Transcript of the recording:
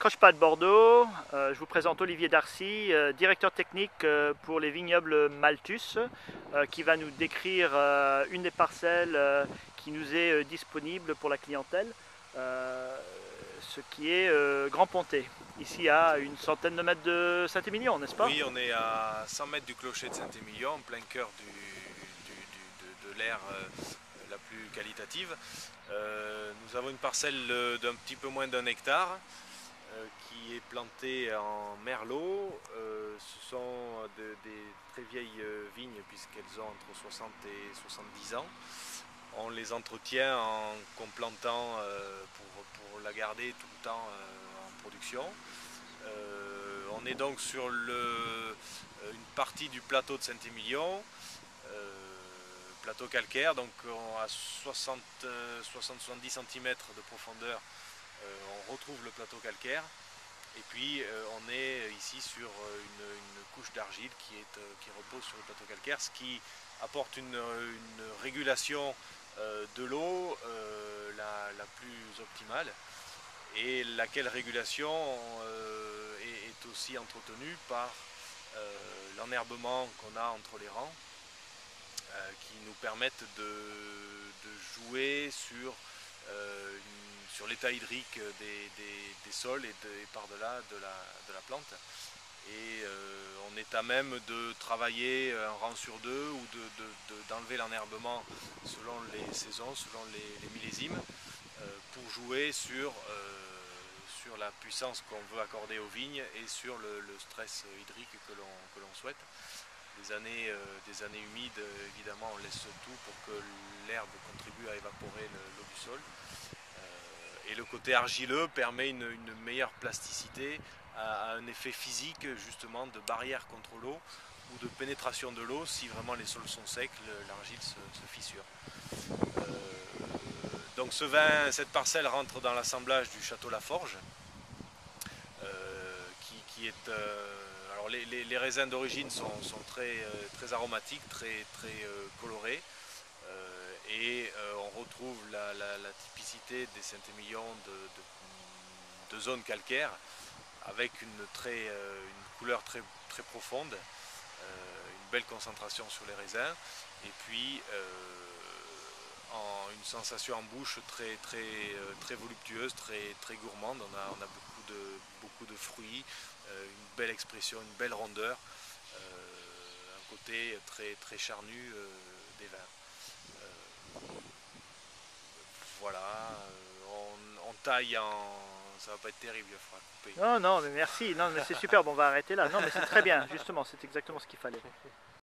décroche pas de Bordeaux. Je vous présente Olivier Darcy, directeur technique pour les vignobles Malthus, qui va nous décrire une des parcelles qui nous est disponible pour la clientèle, ce qui est Grand Pontet, ici à une centaine de mètres de Saint-Émilion, n'est-ce pas? Oui, on est à 100 mètres du clocher de Saint-Émilion, en plein cœur de l'aire la plus qualitative. Nous avons une parcelle d'un petit peu moins d'un hectare qui est plantée en merlot. Ce sont des très vieilles vignes puisqu'elles ont entre 60 et 70 ans. On les entretient en complantant pour la garder tout le temps en production. On est donc sur une partie du plateau de Saint-Émilion, plateau calcaire, donc à 60-70 cm de profondeur, on retrouve le plateau calcaire. Et puis on est ici sur une couche d'argile qui repose sur le plateau calcaire, ce qui apporte une régulation de l'eau la plus optimale, et laquelle régulation est aussi entretenue par l'enherbement qu'on a entre les rangs, qui nous permettent de jouer sur l'état hydrique des sols et par-delà de la plante. Et on est à même de travailler un rang sur deux ou d'enlever l'enherbement selon les saisons, selon les millésimes, pour jouer sur la puissance qu'on veut accorder aux vignes et sur le stress hydrique que l'on souhaite. Des années humides, évidemment, on laisse tout pour que l'herbe contribue à évaporer l'eau du sol. Et le côté argileux permet une meilleure plasticité, à un effet physique justement de barrière contre l'eau ou de pénétration de l'eau. Si vraiment les sols sont secs, l'argile se fissure. Donc cette parcelle rentre dans l'assemblage du château Laforge, qui est... alors les raisins d'origine sont très aromatiques, très colorés, et on retrouve la typicité des Saint-Émilion de zones calcaires, avec une couleur très profonde, une belle concentration sur les raisins, et puis une sensation en bouche très voluptueuse, très gourmande. On a beaucoup de fruits, une belle expression, une belle rondeur, un côté très charnu des vins. Voilà, on taille en... Ça va pas être terrible, il faudra couper. Non, non, mais merci. Non, mais c'est super. Bon, on va arrêter là. Non, mais c'est très bien. Justement, c'est exactement ce qu'il fallait.